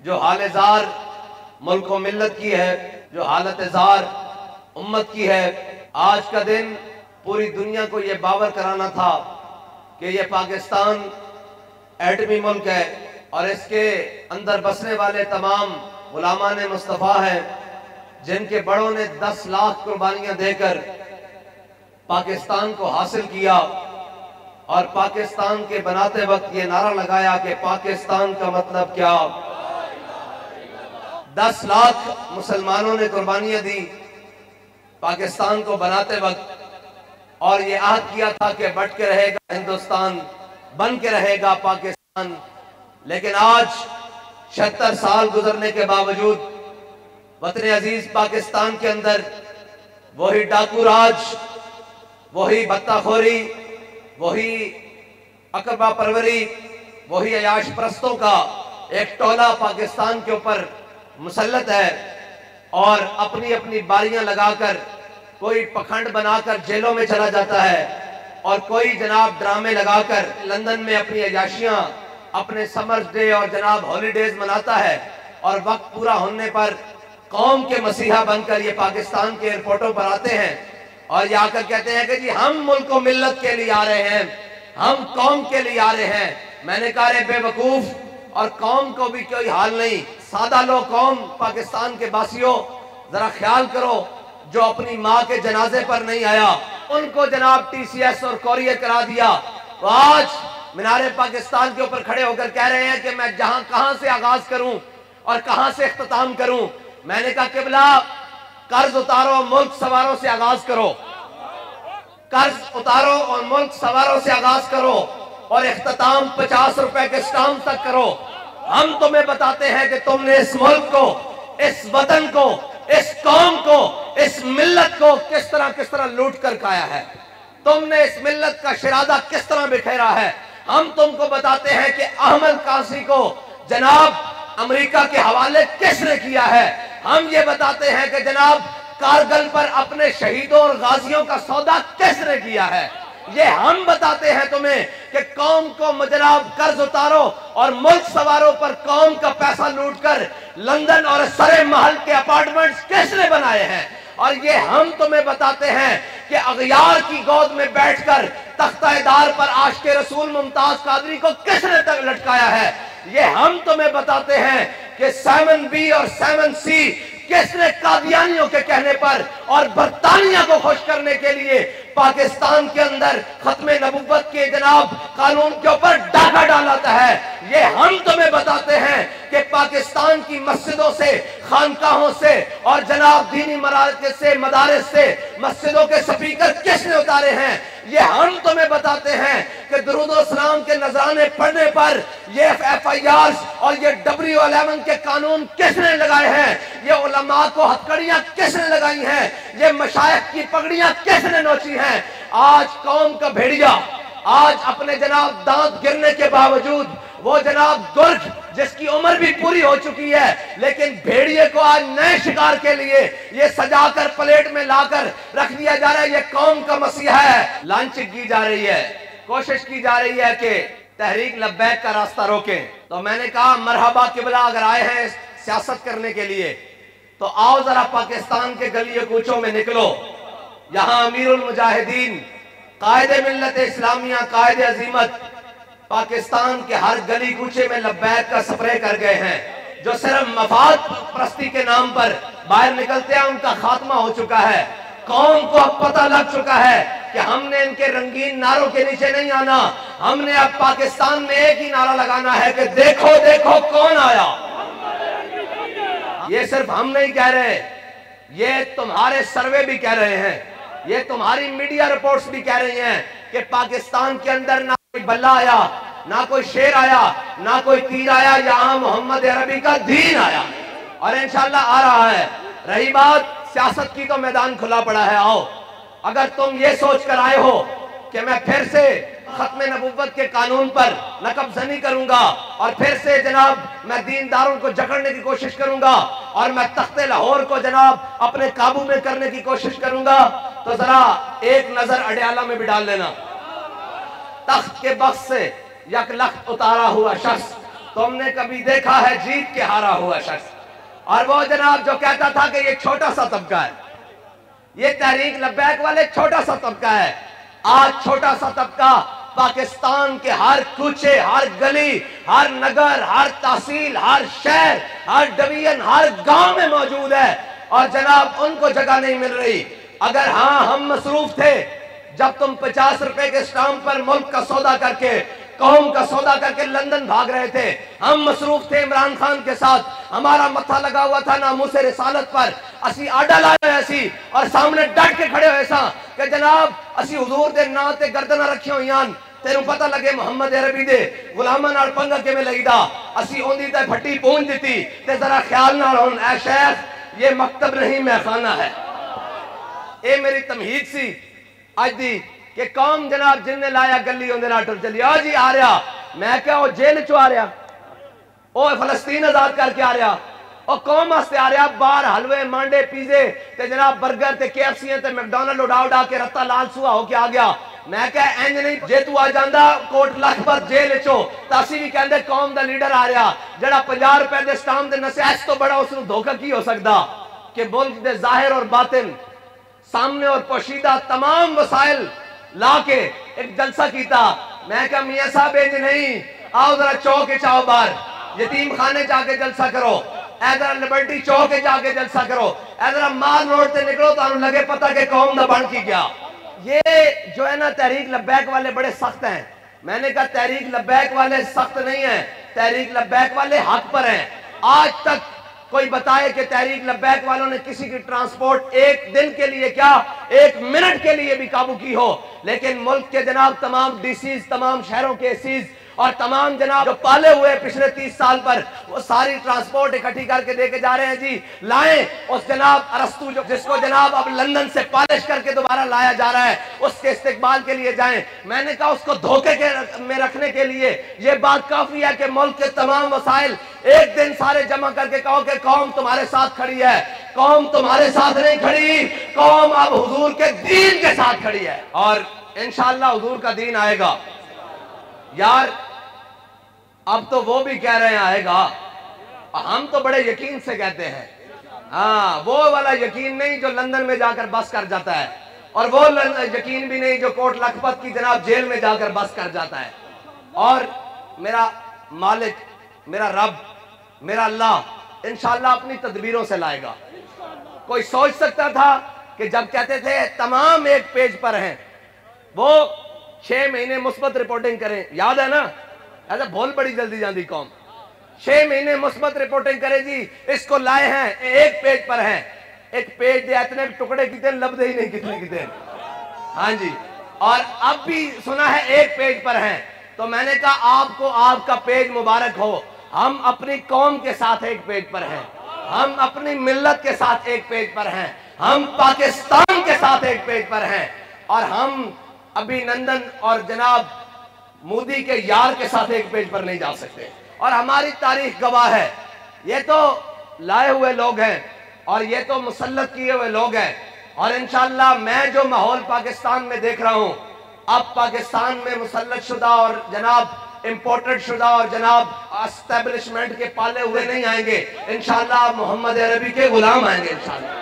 जो हाल-ए-ज़ार मुल्क व मिल्लत की है, जो हालत-ए-ज़ार उम्मत की है। आज का दिन पूरी दुनिया को ये बावर कराना था कि ये पाकिस्तान एटमी मुल्क है और इसके अंदर बसने वाले तमाम गुलामान मुस्तफ़ा हैं, जिनके बड़ों ने 10 लाख कुर्बानियां देकर पाकिस्तान को हासिल किया और पाकिस्तान के बनाते वक्त ये नारा लगाया कि पाकिस्तान का मतलब क्या। 10 लाख मुसलमानों ने कुर्बानियां दी पाकिस्तान को बनाते वक्त और ये आहद किया था कि बट के रहेगा हिंदुस्तान, बन के रहेगा पाकिस्तान। लेकिन आज 76 साल गुजरने के बावजूद वतन अजीज पाकिस्तान के अंदर वही डाकू राज, वही बत्ताखोरी, वही अकबा परवरी, वही अयाश परस्तों का एक टोला पाकिस्तान के ऊपर मुसल्लत है और अपनी अपनी बारियां लगाकर कोई पखंड बनाकर जेलों में चला जाता है और कोई जनाब ड्रामे लगाकर लंदन में अपनी अयाशियां, अपने समर्स डे और जनाब हॉलीडेज मनाता है और वक्त पूरा होने पर कौम के मसीहा बनकर ये पाकिस्तान के एयरपोर्टों पर आते हैं और ये आकर कहते हैं कि जी हम मुल्क को मिल्लत के लिए आ रहे हैं, हम कौम के लिए आ रहे हैं। मैंने कहा रे बेवकूफ, और कौम को भी कोई हाल नहीं। सादा लोग कौम पाकिस्तान के बासियों, जरा ख्याल करो, जो अपनी माँ के जनाजे पर नहीं आया उनको जनाब TCS और कोरियर करा दिया। तो आज मीनारे पाकिस्तान के ऊपर खड़े होकर कह रहे हैं कि मैं कहां से आगाज करूं और कहां से इख्तिताम करूं। मैंने कहा किबला, कर्ज उतारो, मुल्क सवारों से आगाज करो, कर्ज उतारो और मुल्क सवारों से आगाज करो और इख्तिताम 50 रुपए के स्टाम्प तक करो। हम तुम्हें बताते हैं कि तुमने इस मुल्क को, इस वतन को, इस कौम को, इस मिल्लत को किस तरह लूट कर खाया है। तुमने इस मिल्लत का शरादा किस तरह बिखेरा है। हम तुमको बताते हैं कि अहमद कासी को जनाब अमेरिका के हवाले किसने किया है। हम ये बताते हैं कि जनाब कारगिल पर अपने शहीदों और गाजियों का सौदा किसने किया है। ये हम बताते हैं तुम्हें कि कौम को जनाब कर्ज उतारो और मुल्क सवारों पर कौम का पैसा लूटकर लंदन और सरे महल के अपार्टमेंट्स किसने बनाए हैं। और ये हम तुम्हें बताते हैं कि अगयार की गोद में बैठकर तख्ताएदार पर आशिक़े रसूल मुमताज कादरी को किसने तक लटकाया है। ये हम तुम्हें बताते हैं कि 7B और 7C किसने कादियानियों के कहने पर और बरतानिया को खुश करने के लिए पाकिस्तान के अंदर खत्मे नबुव्वत के जनाब कानून के ऊपर डाका डालता है। ये हम तुम्हें बताते हैं कि पाकिस्तान की मस्जिदों से, खानकाहों से और जनाब दीनी मराकज़ से, मदारिस से मस्जिदों के स्पीकर किसने उतारे हैं। ये हम तुम्हें बताते हैं कि दुरूद व सलाम के नजराने पढ़ने पर ये FIRs और ये W11 के कानून किसने लगाए हैं। ये उलमा को हथकड़ियां किसने लगाई हैं। ये मशाइख की पगड़ियां किसने नोची हैं। आज कौम का भेड़िया आज अपने जनाब दांत गिरने के बावजूद, वो जनाब दुर्ग जिसकी उम्र भी पूरी हो चुकी है, लेकिन भेड़िए को आज नए शिकार के लिए ये सजाकर प्लेट में लाकर रख दिया जा रहा है। ये कौम का मसीहा है। लॉन्च की जा रही है, कोशिश की जा रही है कि तहरीक लब्बैक का रास्ता रोकें। तो मैंने कहा मरहबा किबला, अगर आए हैं सियासत करने के लिए तो आओ जरा पाकिस्तान के गलियों कूचों में निकलो। यहाँ अमीरुल मुजाहिदीन, कायदे मिल्लत इस्लामिया, कायदे अजीमत पाकिस्तान के हर गली कूचे में लब्बैक का स्प्रे कर गए हैं। जो सिर्फ मफाद प्रस्ती के नाम पर बाहर निकलते हैं उनका खात्मा हो चुका है। कौम को अब पता लग चुका है कि हमने इनके रंगीन नारों के नीचे नहीं आना। हमने अब पाकिस्तान में एक ही नारा लगाना है कि देखो देखो कौन आया। ये सिर्फ हम नहीं कह रहे, ये तुम्हारे सर्वे भी कह रहे हैं, ये तुम्हारी मीडिया रिपोर्ट्स भी कह रही हैं कि पाकिस्तान के अंदर ना कोई बल्ला आया, ना कोई शेर आया, ना कोई तीर आया, यहाँ मोहम्मद अरबी का दीन आया और इंशाल्लाह आ रहा है। रही बात सियासत की, तो मैदान खुला पड़ा है। आओ, अगर तुम ये सोच कर आए हो कि मैं फिर से खत्मे नबुव्वत के कानून पर नकबजनी करूंगा और फिर से जनाब मैं दीनदारों को जकड़ने की कोशिश करूंगा और मैं तख्ते लाहौर को जनाब अपने काबू में करने की कोशिश करूंगा, तो जरा एक नजर अडयाला में भी डाल लेना। तख्त के बख्श से यक लख्त उतारा हुआ शख्स तुमने कभी देखा है जीत के हारा हुआ शख्स? और वो जनाब जो कहता था कि ये छोटा सा तबका है, ये तहरीक लब्बैक वाले छोटा सा तबका है, आज छोटा सा तबका पाकिस्तान के हर कूचे, हर गली, हर नगर, हर तहसील, हर शहर, हर डिवीजन, हर गांव में मौजूद है। और जनाब उनको जगह नहीं मिल रही। अगर हाँ हम मसरूफ थे, जब तुम 50 रुपए के स्टाम्प पर मुल्क का सौदा करके, कौम का सौदा करके लंदन भाग रहे थे, हम मसरूफ थे इमरान खान के साथ, हमारा मत्था लगा हुआ था नामूसे रिसालत पर, असी आडा लाए ऐसी और सामने डट के खड़े हुए सा कि जनाब असी हुजूर दे नाम ते गर्दना रखी हुई आन, तेनू पता लगे मोहम्मद अरबी दे गुलामां नाल पंगा किवें लईदा, असी ओंदी ते फट्टी पहुंच दी ते जरा ख्याल नाल हुन ऐ शेख ये मकतब नहीं महखाना है। ये मेरी तमहीद सी अज दी कि कौम जनाब जिन्ने लाया गली उन्हें नाल टुर चली, आ जी आ रहा, मैं क्या वो जेल चो आ रहा, वो फलस्तीन आजाद करके आ रहा, और कौम वास्ते आ रहा, बाहर हलवे मांडे पीजे ते जनाब बर्गर ते KFC ते मैकडॉनल्ड उड़ा उड़ा के रत्ता लाल सुहा होके आ गया। मैं क्या इंज नहीं, जे तू आ जांदा कोट लखपत जेल चो तासी भी कहंदे कौम दा लीडर आ रहा, जड़ा 50 रुपए दे स्टाम्प दे नसे इस तो बड़ा उसनु धोखा की हो सकदा कि मुल्क दे जाहिर और बातिन सामने और पोशीदा तमाम वसाइल लाके एक जलसा कीता। मैं क्या मियां साहब इंज नहीं, आओ जरा चौक के चाओ बाहर, यतीम खाने जाके जलसा करो, इधर लिबर्टी चौक के जाके जलसा करो, इधर माल रोड से निकलो तो लगे पता के कौम दा बन की गया। ये जो है ना तहरीक लब्बैक वाले बड़े सख्त हैं। मैंने कहा तहरीक लब्बैक वाले सख्त नहीं है, तहरीक लब्बैक वाले हक पर हैं। आज तक कोई बताए कि तहरीक लब्बैक वालों ने किसी की ट्रांसपोर्ट एक दिन के लिए क्या एक मिनट के लिए भी काबू की हो। लेकिन मुल्क के जनाब तमाम डीसीज, तमाम शहरों के एसीज और तमाम जनाब जो पाले हुए पिछले 30 साल पर, वो सारी ट्रांसपोर्ट इकट्ठी करके देके जा रहे हैं। जी लाएं उस जनाब अरस्तु जो जिसको जनाब अब लंदन से पॉलिश करके दोबारा लाया जा रहा है, उसके इस्तेकबाल के लिए जाएं। मैंने कहा उसको धोखे में रखने के लिए ये बात काफी है कि मुल्क के तमाम वसाइल एक दिन सारे जमा करके कहो कि कौम तुम्हारे साथ खड़ी है। कौम तुम्हारे साथ नहीं खड़ी, कौम अब हुजूर के दीन के साथ खड़ी है और इंशाअल्लाह हुजूर का दीन आएगा। यार अब तो वो भी कह रहे हैं आएगा, हम तो बड़े यकीन से कहते हैं। हाँ, वो वाला यकीन नहीं जो लंदन में जाकर बस कर जाता है, और वो यकीन भी नहीं जो कोट लखपत की जनाब जेल में जाकर बस कर जाता है। और मेरा मालिक, मेरा रब, मेरा अल्लाह इंशाअल्लाह अपनी तदबीरों से लाएगा। कोई सोच सकता था कि जब कहते थे तमाम एक पेज पर हैं, वो 6 महीने मुस्बत रिपोर्टिंग करें, याद है ना, ऐसा भूल बड़ी जल्दी जाती कौम। 6 महीने मुस्बत रिपोर्टिंग करे जी, इसको लाए हैं एक पेज पर हैं, एक पेज दे इतने टुकड़े कितने लबदे ही नहीं कितने कितने। हाँ जी, और अब भी सुना है एक पेज पर हैं। तो मैंने कहा आपको आपका पेज मुबारक हो। हम अपनी कौम के साथ एक पेज पर हैं, हम अपनी मिल्लत के साथ एक पेज पर हैं, हम पाकिस्तान के साथ एक पेज पर हैं, और हम अभिनंदन और जनाब मोदी के यार के साथ एक पेज पर नहीं जा सकते। और हमारी तारीख गवाह है, ये तो लाए हुए लोग हैं और ये तो मुसल्लत किए हुए लोग हैं। और इंशाअल्लाह मैं जो माहौल पाकिस्तान में देख रहा हूं, अब पाकिस्तान में मुसल्लत शुदा और जनाब इंपोर्टेड शुदा और जनाब एस्टेब्लिशमेंट के पाले हुए नहीं आएंगे। इंशाअल्लाह मोहम्मद अरबी के गुलाम आएंगे इंशाअल्लाह।